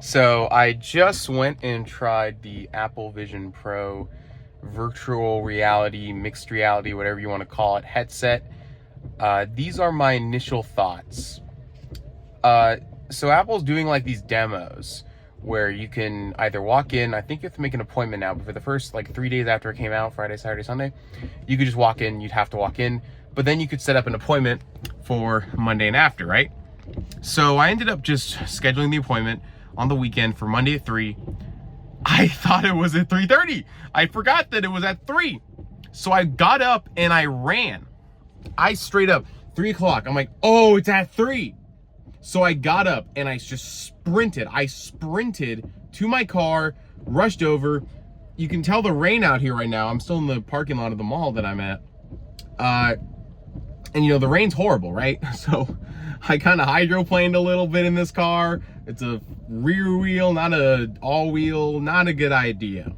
So I just went and tried the Apple Vision Pro virtual reality, mixed reality, whatever you want to call it, headset. These are my initial thoughts. So Apple's doing like these demos where you can either walk in, I think you have to make an appointment now, but for the first like 3 days after it came out, Friday, Saturday, Sunday, you could just walk in, you'd have to walk in, but then you could set up an appointment for Monday and after, right? So I ended up just scheduling the appointment on the weekend for Monday at 3. I thought it was at 3:30. I forgot that it was at 3. So I got up and I ran. I straight up, 3 o'clock. I'm like, oh, it's at 3. So I got up and I just sprinted. I sprinted to my car, rushed over. You can tell the rain out here right now. I'm still in the parking lot of the mall that I'm at. And you know, the rain's horrible, right? So I kind of hydroplaned a little bit in this car. It's a rear wheel, not a all wheel, not a good idea.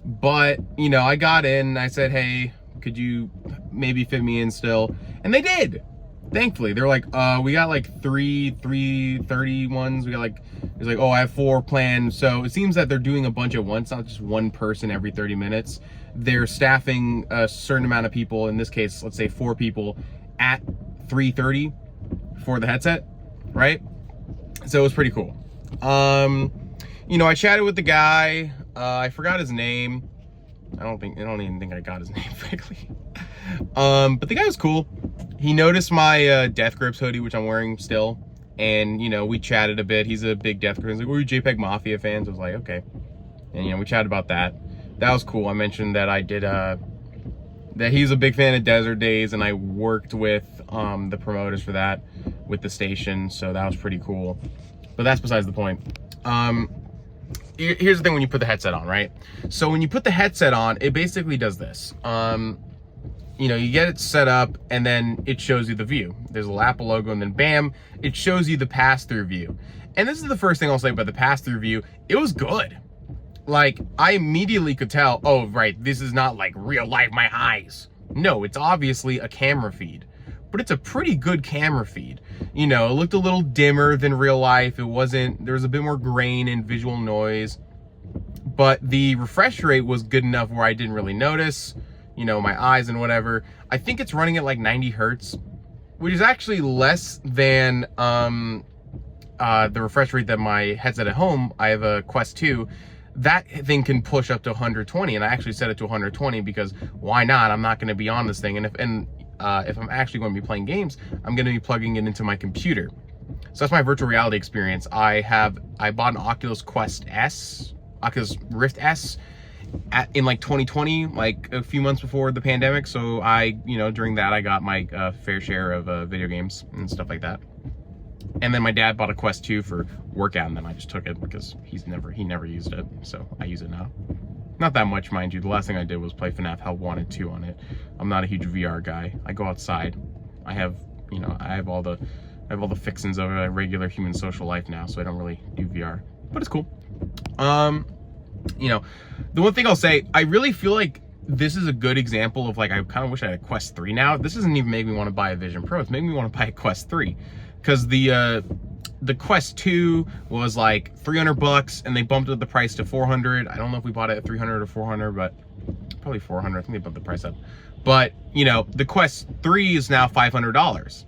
But, you know, I got in, I said, hey, could you maybe fit me in still? And they did. Thankfully, they're like, we got like 330 ones. We got like, it's like, oh, I have 4 planned. So it seems that they're doing a bunch at once, not just one person every 30 minutes. They're staffing a certain amount of people, in this case, let's say 4 people at 3:30 for the headset, right? So it was pretty cool. You know, I chatted with the guy. I forgot his name. I don't even think I got his name, frankly. But the guy was cool. He noticed my Death Grips hoodie, which I'm wearing still. And, you know, we chatted a bit. He's a big Death Grips. He's like, we're JPEG Mafia fans. I was like, okay. And, you know, we chatted about that. That was cool. I mentioned that I did, that he's a big fan of Desert Days, and I worked with the promoters for that with the station. So that was pretty cool. But that's besides the point. Here's the thing when you put the headset on, right? So when you put the headset on, it basically does this. You know, you get it set up and then it shows you the view. There's a little Apple logo and then bam, it shows you the pass-through view. And this is the first thing I'll say about the pass-through view. It was good. Like, I immediately could tell, oh, right, this is not like real life, my eyes. No, it's obviously a camera feed, but it's a pretty good camera feed. You know, it looked a little dimmer than real life. It wasn't, there was a bit more grain and visual noise, but the refresh rate was good enough where I didn't really notice, you know, my eyes and whatever. I think it's running at like 90 hertz, which is actually less than the refresh rate that my headset at home, I have a Quest 2, that thing can push up to 120, and I actually set it to 120 because why not? I'm not going to be on this thing, and if I'm actually going to be playing games, I'm going to be plugging it into my computer. So that's my virtual reality experience. I bought an Oculus Rift S in like 2020, like a few months before the pandemic. So you know, during that I got my fair share of video games and stuff like that. And then my dad bought a Quest 2 for workout, and then I just took it because he never used it, so I use it now. Not that much, mind you. The last thing I did was play FNAF Hell 1 and 2 on it. I'm not a huge VR guy. I go outside. I have, you know, I have all the fixings of a regular human social life now, so I don't really do VR. But it's cool. You know, the one thing I'll say, I really feel like this is a good example of, like, I kind of wish I had a Quest 3 now. This doesn't even make me want to buy a Vision Pro. It's making me want to buy a Quest 3. Because the Quest 2 was like $300 and they bumped up the price to $400. I don't know if we bought it at $300 or $400, but probably $400. I think they bumped the price up. But, you know, the Quest 3 is now $500.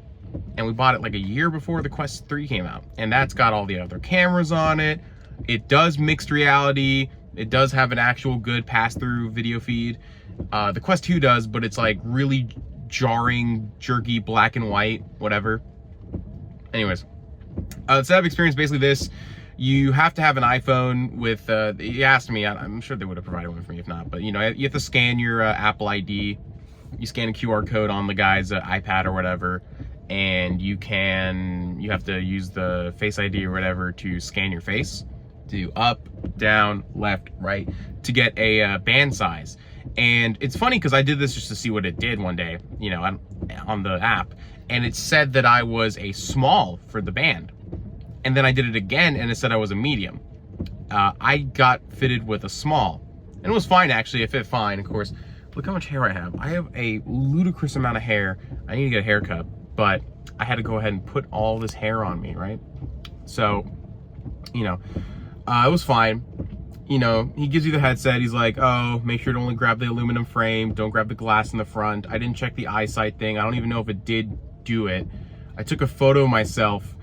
And we bought it like a year before the Quest 3 came out. And that's got all the other cameras on it. It does mixed reality. It does have an actual good pass-through video feed. The Quest 2 does, but it's like really jarring, jerky, black and white, whatever. Anyways, the setup experience, basically this: you have to have an iPhone with, you asked me, I'm sure they would have provided one for me if not, but you know, you have to scan your Apple ID, you scan a QR code on the guy's iPad or whatever, and you have to use the Face ID or whatever to scan your face, do up, down, left, right, to get a band size. And it's funny because I did this just to see what it did one day, you know, on the app, and it said that I was a small for the band. And then I did it again and it said I was a medium. I got fitted with a small, and it was fine actually, it fit fine. Of course, look how much hair I have. I have a ludicrous amount of hair. I need to get a haircut, but I had to go ahead and put all this hair on me, right? So You know, it was fine. You know, he gives you the headset. He's like, oh, make sure to only grab the aluminum frame. Don't grab the glass in the front. I didn't check the eyesight thing. I don't even know if it did do it. I took a photo of myself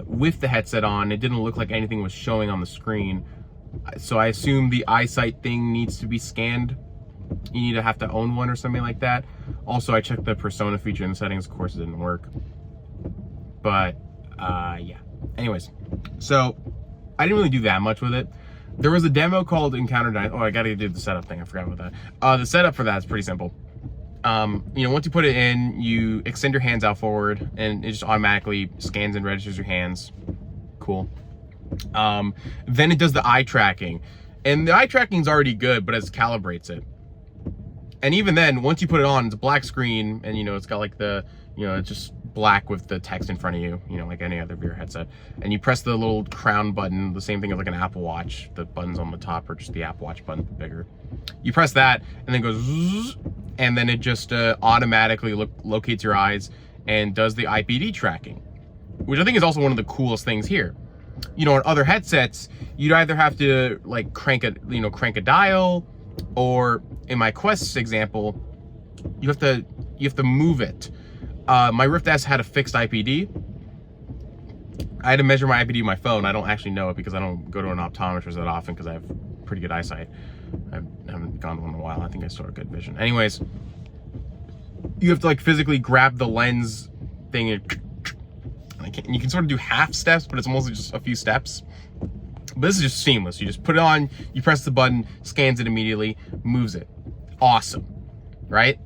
with the headset on. It didn't look like anything was showing on the screen. So I assume the eyesight thing needs to be scanned. You need to have to own one or something like that. Also, I checked the persona feature in the settings. Of course, it didn't work. But, yeah. Anyways, so I didn't really do that much with it. There was a demo called Encounter Dynasty. Oh, I gotta do the setup thing. I forgot about that. The setup for that is pretty simple. You know, once you put it in, you extend your hands out forward, and it just automatically scans and registers your hands. Cool. Then it does the eye tracking, and the eye tracking is already good, but it calibrates it. And even then, once you put it on, it's a black screen, and you know it's got like the, you know, it's just black with the text in front of you, you know, like any other VR headset. And you press the little crown button, the same thing as like an Apple Watch. The buttons on the top are just the Apple Watch button, bigger. You press that, and then it goes zzz, and then it just automatically locates your eyes and does the IPD tracking, which I think is also one of the coolest things here. You know, on other headsets, you'd either have to like crank a dial, or in my Quest example, you have to move it. My Rift S had a fixed IPD. I had to measure my IPD with my phone. I don't actually know it because I don't go to an optometrist that often because I have pretty good eyesight. I haven't gone to one in a while. I think I still have good vision. Anyways, you have to like physically grab the lens thing and you can sort of do half steps, but it's mostly just a few steps. But this is just seamless. You just put it on, you press the button, scans it immediately, moves it. Awesome, right?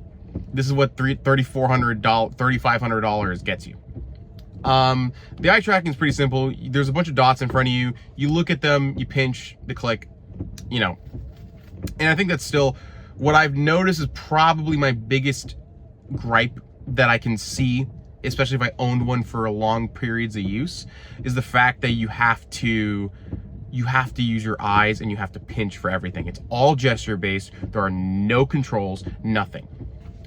This is what $3,500 gets you. The eye tracking is pretty simple. There's a bunch of dots in front of you. You look at them, you pinch, the click, you know. And I think that's still what I've noticed is probably my biggest gripe that I can see, especially if I owned one for long periods of use, is the fact that you have to use your eyes and you have to pinch for everything. It's all gesture based. There are no controls, nothing.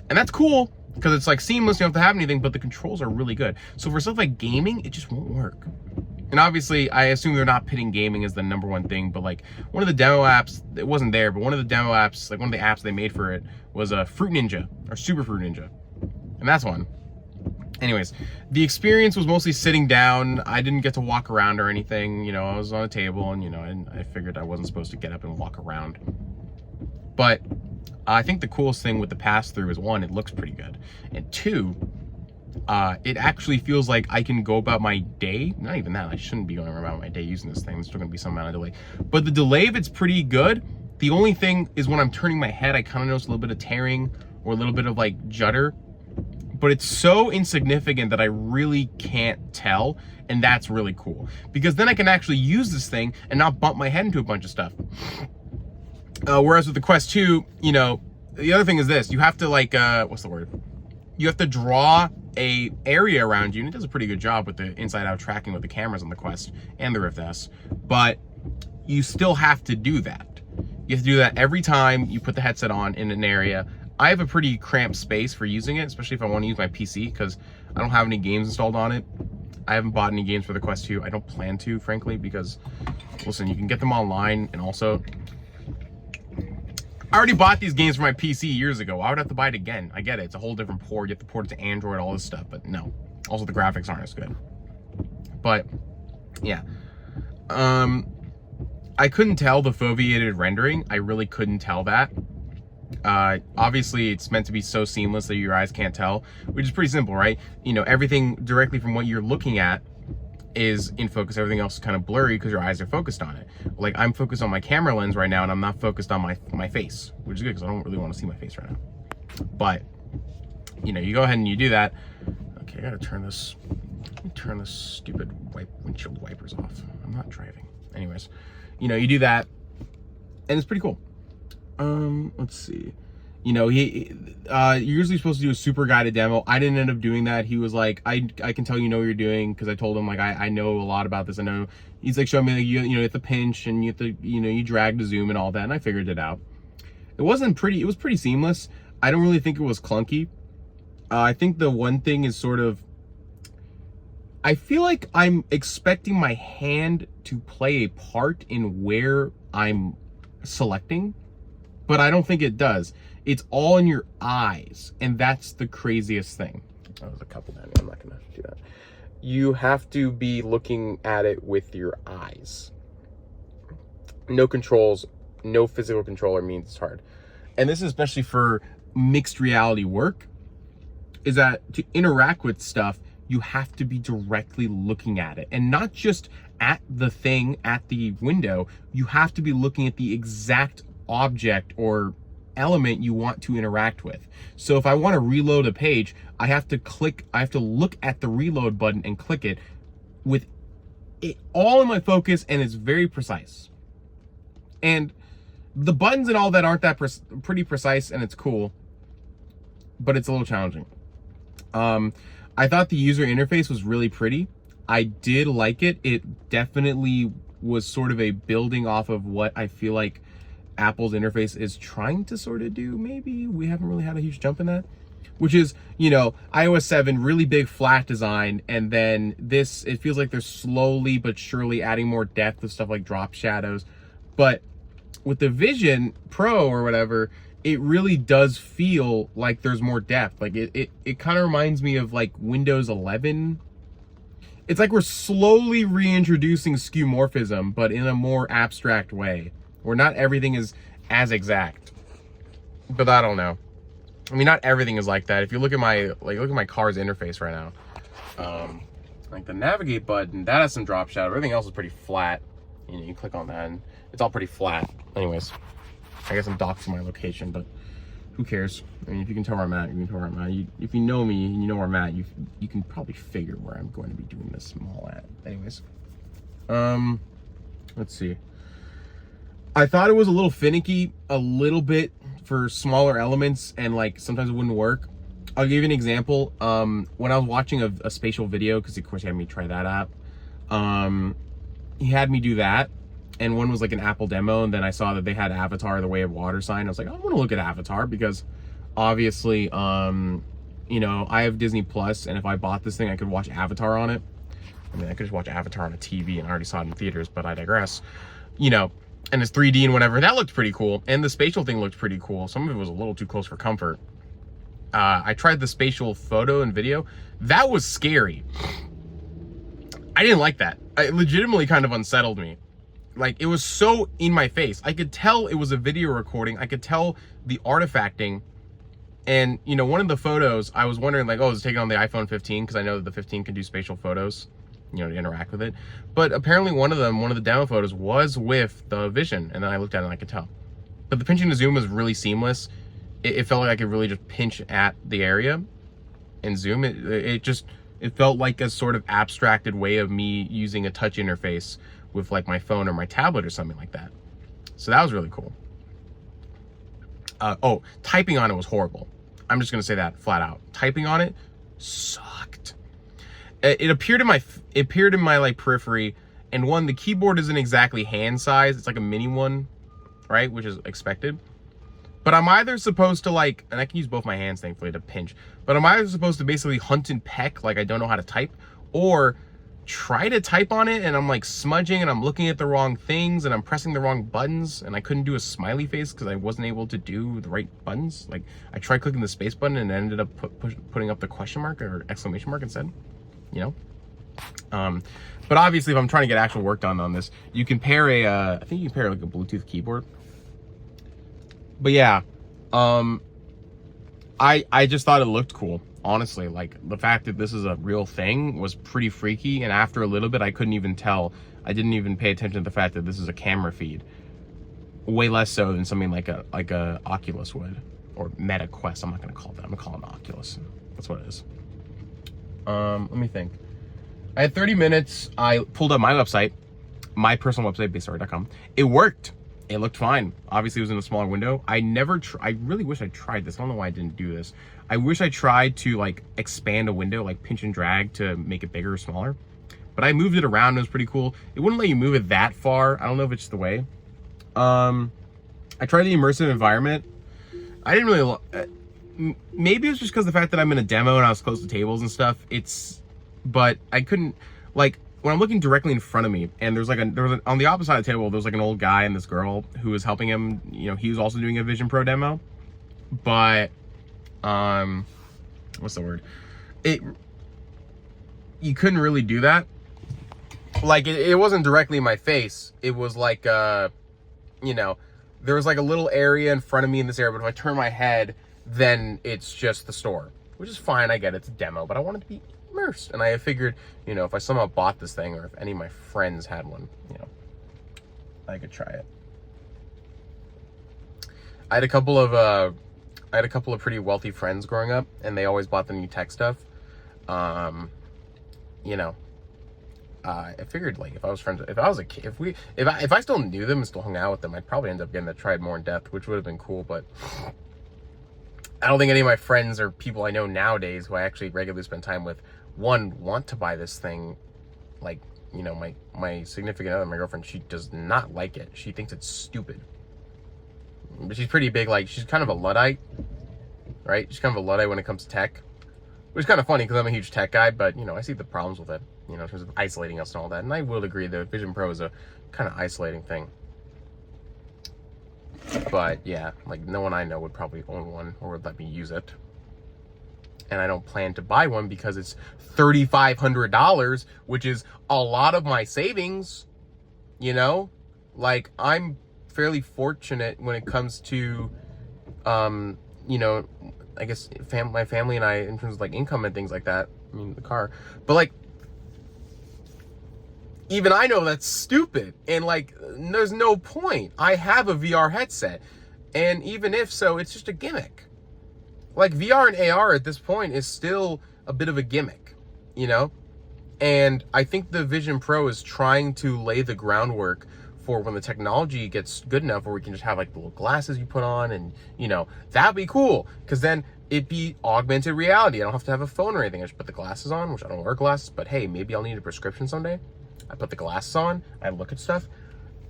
And that's cool because it's like seamless, you don't have to have anything, but the controls are really good. So for stuff like gaming, it just won't work. And obviously, I assume they're not pitting gaming as the #1 thing, but like one of the demo apps, it wasn't there, but one of the demo apps, like one of the apps they made for it was a Fruit Ninja or Super Fruit Ninja. And that's one. Anyways, the experience was mostly sitting down. I didn't get to walk around or anything. You know, I was on a table and, you know, and I figured I wasn't supposed to get up and walk around. But I think the coolest thing with the pass-through is, one, it looks pretty good. And two, it actually feels like I can go about my day. Not even that, I shouldn't be going about my day using this thing. There's still gonna be some amount of delay. But the delay of it's pretty good. The only thing is when I'm turning my head, I kind of notice a little bit of tearing or a little bit of like judder. But it's so insignificant that I really can't tell, and that's really cool. Because then I can actually use this thing and not bump my head into a bunch of stuff. Whereas with the Quest 2, you know, the other thing is this, you have to like, what's the word? You have to draw a area around you, and it does a pretty good job with the inside-out tracking with the cameras on the Quest and the Rift S, but you still have to do that. You have to do that every time you put the headset on in an area. I have a pretty cramped space for using it, especially if I want to use my PC, because I don't have any games installed on it. I haven't bought any games for the Quest 2. I don't plan to, frankly, because, listen, you can get them online, and also, I already bought these games for my PC years ago. I would have to buy it again. I get it. It's a whole different port. You have to port it to Android, all this stuff, but no. Also, the graphics aren't as good. But, yeah. I couldn't tell the foveated rendering. I really couldn't tell that. Obviously it's meant to be so seamless that your eyes can't tell, which is pretty simple, right? You know, everything directly from what you're looking at is in focus. Everything else is kind of blurry because your eyes are focused on it. Like I'm focused on my camera lens right now and I'm not focused on my face, which is good because I don't really want to see my face right now. But you know, you go ahead and you do that. Okay, I gotta turn this stupid windshield wipers off. I'm not driving. Anyways, you know, you do that and it's pretty cool. Let's see. You know, you're usually supposed to do a super guided demo. I didn't end up doing that. He was like, I can tell you know what you're doing, because I told him like I know a lot about this. I know. He's like showing me like you know, you have to pinch and you have to, you know, you drag to zoom and all that, and I figured it out. It was pretty seamless. I don't really think it was clunky. I think the one thing is sort of I feel like I'm expecting my hand to play a part in where I'm selecting, but I don't think it does. It's all in your eyes, and that's the craziest thing. Oh, there's a couple down here. I'm not gonna do that. You have to be looking at it with your eyes. No controls, no physical controller means it's hard. And this is especially for mixed reality work, is that to interact with stuff, you have to be directly looking at it, and not just at the thing at the window. You have to be looking at the exact object or element you want to interact with. So if I want to reload a page, I have to look at the reload button and click it with it all in my focus, and it's very precise. And the buttons and all that aren't that pretty precise, and it's cool, but it's a little challenging. I thought the user interface was really pretty. I did like it. It definitely was sort of a building off of what I feel like Apple's interface is trying to sort of do. Maybe we haven't really had a huge jump in that, which is, you know, iOS 7, really big flat design, and then this, it feels like they're slowly but surely adding more depth with stuff like drop shadows. But with the Vision Pro or whatever, it really does feel like there's more depth. Like it kind of reminds me of like Windows 11. It's like we're slowly reintroducing skeuomorphism, but in a more abstract way, where not everything is as exact. But I don't know. I mean, not everything is like that. If you look at my car's interface right now, like the navigate button, that has some drop shadow. Everything else is pretty flat. You know, you click on that and it's all pretty flat. Anyways, I guess I'm doxing my location, but who cares? I mean, if you can tell where I'm at, you can tell where I'm at. If you know me and you know where I'm at, you can probably figure where I'm going to be doing this mall at. Anyways, let's see. I thought it was a little finicky, a little bit for smaller elements, and like sometimes it wouldn't work. I'll give you an example. When I was watching a spatial video, because of course he had me try that app, he had me do that, and one was like an Apple demo, and then I saw that they had Avatar: The Way of Water sign. I was like, I want to look at Avatar, because obviously, you know, I have Disney Plus, and if I bought this thing, I could watch Avatar on it. I mean, I could just watch Avatar on a TV, and I already saw it in theaters, but I digress. You know, and it's 3D and whatever. That looked pretty cool, and the spatial thing looked pretty cool. Some of it was a little too close for comfort. I tried the spatial photo and video. That was scary. I didn't like that. It legitimately kind of unsettled me. Like, it was so in my face. I could tell it was a video recording. I could tell the artifacting. And, you know, one of the photos, I was wondering, like, oh, is it taken on the iPhone 15? Because I know that the 15 can do spatial photos, you know, to interact with it. But apparently one of the demo photos was with the Vision. And then I looked at it and I could tell. But the pinching to zoom was really seamless. It felt like I could really just pinch at the area and zoom. It felt like a sort of abstracted way of me using a touch interface with like my phone or my tablet or something like that. So that was really cool. Oh, typing on it was horrible. I'm just gonna say that flat out. Typing on it sucked. It appeared in my like periphery, and one, the keyboard isn't exactly hand size. It's like a mini one, right? Which is expected. But I'm either supposed to like, and I can use both my hands thankfully to pinch, but I'm either supposed to basically hunt and peck like I don't know how to type, or try to type on it and I'm like smudging and I'm looking at the wrong things and I'm pressing the wrong buttons, and I couldn't do a smiley face because I wasn't able to do the right buttons. Like, I tried clicking the space button and ended up putting up the question mark or exclamation mark instead, you know? But obviously if I'm trying to get actual work done on this, you can pair I think you can pair like a Bluetooth keyboard. But yeah, I just thought it looked cool. Honestly, like the fact that this is a real thing was pretty freaky. And after a little bit, I couldn't even tell. I didn't even pay attention to the fact that this is a camera feed. Way less so than something like a Oculus would, or Meta Quest. I'm not gonna call it that. I'm gonna call it an Oculus. That's what it is. Let me think. I had 30 minutes. I pulled up my website, my personal website, basestory.com. It worked. It looked fine. Obviously, it was in a smaller window. I really wish I tried this. I don't know why I didn't do this. I wish I tried to like expand a window, like pinch and drag to make it bigger or smaller. But I moved it around. It was pretty cool. It wouldn't let you move it that far. I don't know if it's the way. I tried the immersive environment. I didn't really. Maybe it was just because the fact that I'm in a demo and I was close to tables and stuff. but I couldn't, like, when I'm looking directly in front of me, and on the opposite side of the table, there's like an old guy and this girl who was helping him. You know, he was also doing a Vision Pro demo, but what's the word? You couldn't really do that. Like, it wasn't directly in my face. It was like, you know, there was like a little area in front of me in this area, but if I turn my head, then it's just the store, which is fine. I get it, it's a demo, but I wanted to be immersed. And I figured, you know, if I somehow bought this thing, or if any of my friends had one, you know, I could try it. I had a couple of pretty wealthy friends growing up, and they always bought the new tech stuff. You know, I figured, like, if I was friends, if I was a kid, if I still knew them and still hung out with them, I'd probably end up getting to try it more in depth, which would have been cool. But I don't think any of my friends or people I know nowadays who I actually regularly spend time with, want to buy this thing. Like, you know, my significant other, my girlfriend, she does not like it. She thinks it's stupid. But she's pretty big, like, she's kind of a Luddite, right? She's kind of a Luddite when it comes to tech. Which is kind of funny because I'm a huge tech guy, but, you know, I see the problems with it, you know, in terms of isolating us and all that. And I will agree that Vision Pro is a kind of isolating thing. But, yeah, like, no one I know would probably own one or would let me use it. And I don't plan to buy one because it's $3,500, which is a lot of my savings, you know? Like, I'm fairly fortunate when it comes to, you know, I guess my family and I, in terms of like income and things like that. I mean, the car, but like, even I know that's stupid, and like, there's no point. I have a VR headset, and even if so, it's just a gimmick. Like, VR and AR at this point is still a bit of a gimmick, you know? And I think the Vision Pro is trying to lay the groundwork for when the technology gets good enough where we can just have like the little glasses you put on, and, you know, that'd be cool, because then it'd be augmented reality. I don't have to have a phone or anything. I just put the glasses on, which I don't wear glasses, but hey, maybe I'll need a prescription someday. I put the glasses on, I look at stuff.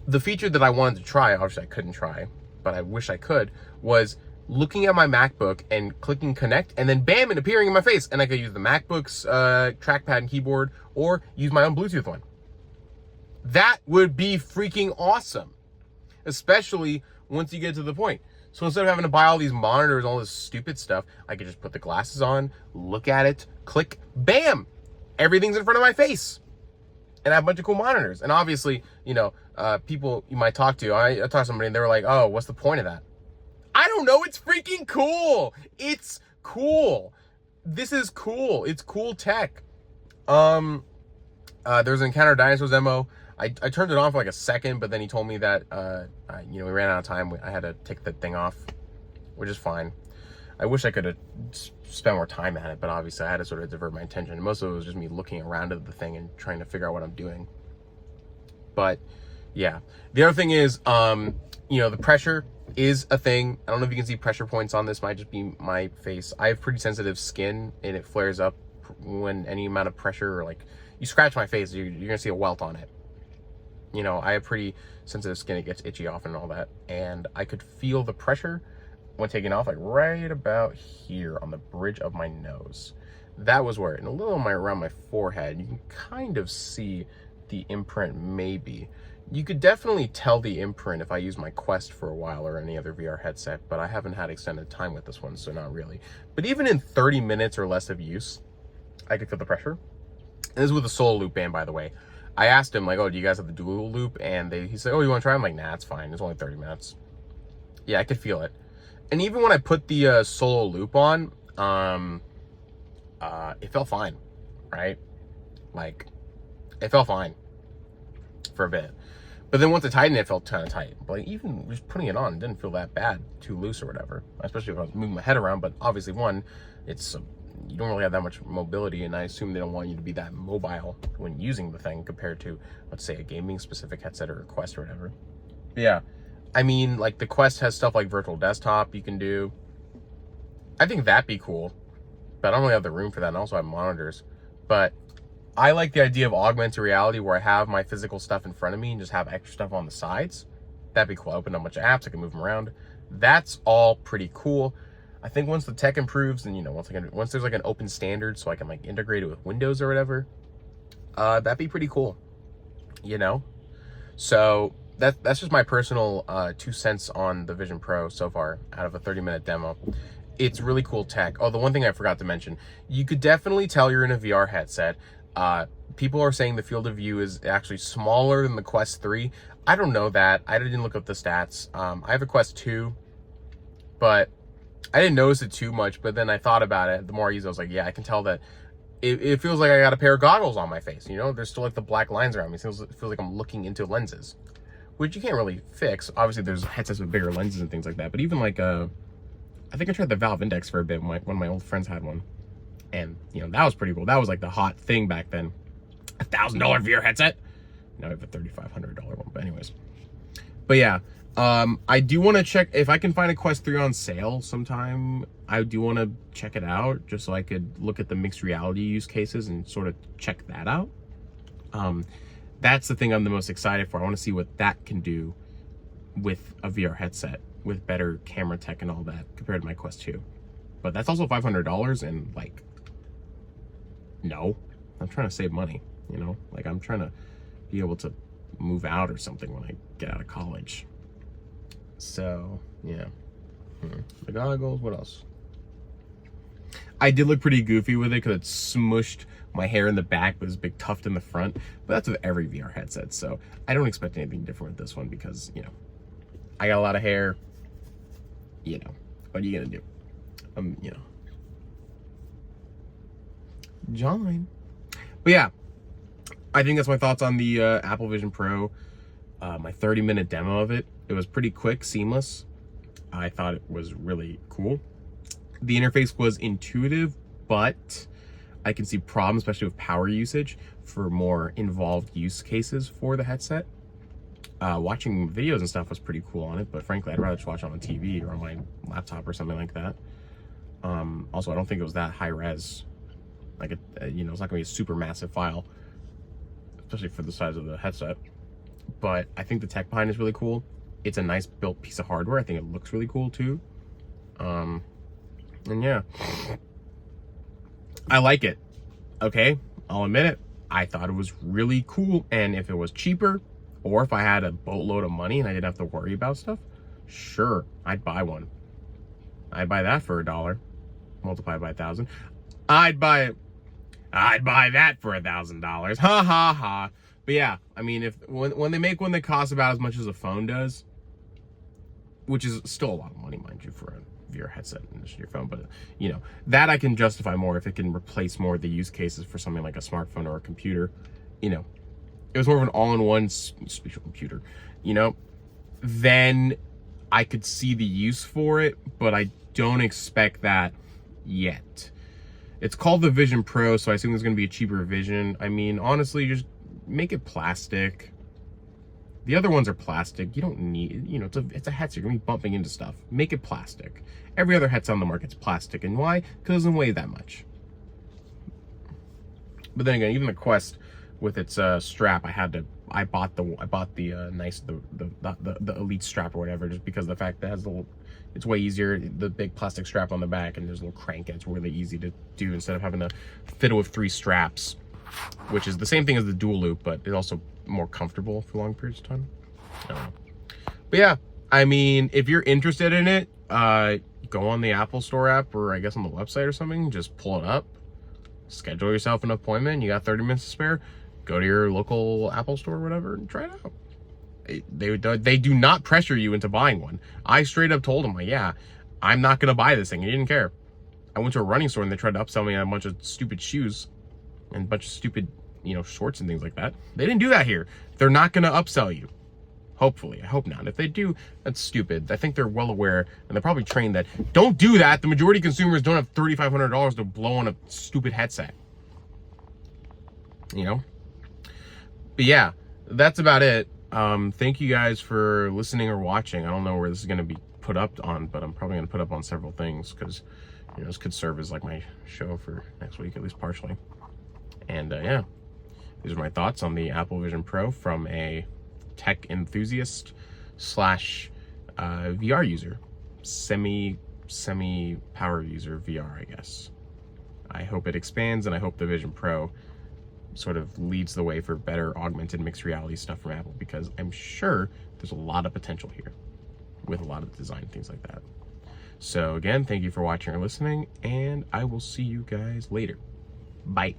The feature that I wanted to try, obviously I couldn't try, but I wish I could, was looking at my MacBook and clicking connect, and then bam, it appearing in my face, and I could use the MacBook's trackpad and keyboard, or use my own Bluetooth one. That would be freaking awesome, especially once you get to the point. So instead of having to buy all these monitors, all this stupid stuff, I could just put the glasses on, look at it, click, bam, everything's in front of my face. And I have a bunch of cool monitors. And obviously, you know, people you might talk to, I talked to somebody and they were like, oh, what's the point of that? I don't know, it's freaking cool. It's cool. This is cool. It's cool tech. There's an Encounter Dinosaurs demo. I turned it on for like a second, but then he told me that, you know, we ran out of time. I had to take the thing off, which is fine. I wish I could have spent more time at it, but obviously I had to sort of divert my attention. Most of it was just me looking around at the thing and trying to figure out what I'm doing. But yeah, the other thing is, you know, the pressure is a thing. I don't know if you can see pressure points on this. Might just be my face. I have pretty sensitive skin, and it flares up when any amount of pressure, or like you scratch my face, you're gonna see a welt on it. You know, I have pretty sensitive skin. It gets itchy often and all that. And I could feel the pressure when taking off, like right about here on the bridge of my nose. That was where, and a little around my forehead, you can kind of see the imprint maybe. You could definitely tell the imprint if I use my Quest for a while or any other VR headset, but I haven't had extended time with this one, so not really. But even in 30 minutes or less of use, I could feel the pressure. And this is with a solo loop band, by the way. I asked him, like, oh, do you guys have the dual loop? And he said, oh, you want to try? I'm like, nah, it's fine. It's only 30 minutes. Yeah, I could feel it. And even when I put the solo loop on, it felt fine, right? Like, it felt fine for a bit. But then once I tightened it, it felt kind of tight. But like, even just putting it on, it didn't feel that bad, too loose or whatever. Especially if I was moving my head around. But obviously, one, it's you don't really have that much mobility, and I assume they don't want you to be that mobile when using the thing compared to, let's say, a gaming specific headset or a Quest or whatever. But yeah, I mean, like, the Quest has stuff like virtual desktop you can do. I think that'd be cool, but I don't really have the room for that, and I also have monitors. But I like the idea of augmented reality where I have my physical stuff in front of me and just have extra stuff on the sides. That'd be cool. I open up a bunch of apps, I can move them around. That's all pretty cool. I think once the tech improves and, you know, once there's like an open standard so I can like integrate it with Windows or whatever, that'd be pretty cool, you know? So that's just my personal 2 cents on the Vision Pro so far out of a 30-minute demo. It's really cool tech. Oh, the one thing I forgot to mention, you could definitely tell you're in a VR headset. People are saying the field of view is actually smaller than the Quest 3. I don't know that. I didn't look up the stats. I have a Quest 2, but I didn't notice it too much. But then I thought about it. The more I use it, I was like, yeah, I can tell that it feels like I got a pair of goggles on my face. You know, there's still like the black lines around me. It feels like I'm looking into lenses, which you can't really fix. Obviously, there's headsets with bigger lenses and things like that. But even like, I think I tried the Valve Index for a bit. One of my old friends had one. And, you know, that was pretty cool. That was like the hot thing back then. $1,000 VR headset. Now I have a $3,500 one, but anyways. But yeah, I do want to check if I can find a Quest 3 on sale sometime. I do want to check it out just so I could look at the mixed reality use cases and sort of check that out. That's the thing I'm the most excited for. I want to see what that can do with a VR headset with better camera tech and all that compared to my Quest 2. But that's also $500 and like, no, I'm trying to save money, you know, like I'm trying to be able to move out or something when I get out of college. So yeah, the goggles, what else? I did look pretty goofy with it because it smushed my hair in the back with this big tuft in the front, but that's with every VR headset. So I don't expect anything different with this one because, you know, I got a lot of hair, you know, what are you gonna do? You know, John. But yeah, I think that's my thoughts on the Apple Vision Pro. My 30-minute demo of it. It was pretty quick, seamless. I thought it was really cool. The interface was intuitive, but I can see problems, especially with power usage for more involved use cases for the headset. Watching videos and stuff was pretty cool on it, but frankly, I'd rather just watch it on TV or on my laptop or something like that. Also, I don't think it was that high res. Like, you know, it's not gonna be a super massive file, especially for the size of the headset. But I think the tech behind is really cool. It's a nice built piece of hardware. I think it looks really cool too. And yeah, I like it. Okay, I'll admit it. I thought it was really cool. And if it was cheaper, or if I had a boatload of money and I didn't have to worry about stuff, sure, I'd buy one. I'd buy that for $1. Multiplied by 1,000. I'd buy that for $1,000. Ha ha ha. But yeah, I mean, when they make one that costs about as much as a phone does, which is still a lot of money, mind you, for a VR headset in addition to your phone, but you know, that I can justify more if it can replace more of the use cases for something like a smartphone or a computer. You know, it was more of an all-in-one spatial computer, you know, then I could see the use for it, but I don't expect that yet. It's called the Vision Pro, so I assume there's going to be a cheaper Vision. I mean, honestly, just make it plastic. The other ones are plastic. You don't need, you know, it's a headset. You're going to be bumping into stuff. Make it plastic. Every other headset on the market's plastic. And why? Because it doesn't weigh that much. But then again, even the Quest with its strap, I bought the nice the Elite strap or whatever, just because of the fact that it has it's way easier, the big plastic strap on the back, and there's a little crank, and it's really easy to do instead of having to fiddle with 3 straps, which is the same thing as the dual loop, but it's also more comfortable for long periods of time. I don't know. But yeah, I mean, if you're interested in it, go on the Apple Store app, or I guess on the website or something, just pull it up, schedule yourself an appointment, you got 30 minutes to spare, go to your local Apple Store or whatever and try it out. They do not pressure you into buying one. I straight up told them, like, yeah, I'm not gonna buy this thing. He didn't care. I went to a running store and they tried to upsell me on a bunch of stupid shoes and a bunch of stupid, you know, shorts and things like that. They didn't do that here. They're not gonna upsell you. Hopefully, I hope not. If they do, that's stupid. I think they're well aware, and they're probably trained that don't do that. The majority of consumers don't have $3,500 to blow on a stupid headset. You know? But yeah, that's about it. Thank you guys for listening or watching. I don't know where this is going to be put up on, but I'm probably going to put up on several things because, you know, this could serve as like my show for next week, at least partially. And yeah, these are my thoughts on the Apple Vision Pro from a tech enthusiast / VR user, semi semi-power user VR, I guess. I hope it expands, and I hope the Vision Pro sort of leads the way for better augmented mixed reality stuff from Apple, because I'm sure there's a lot of potential here with a lot of design and things like that. So again, thank you for watching or listening, and I will see you guys later. Bye.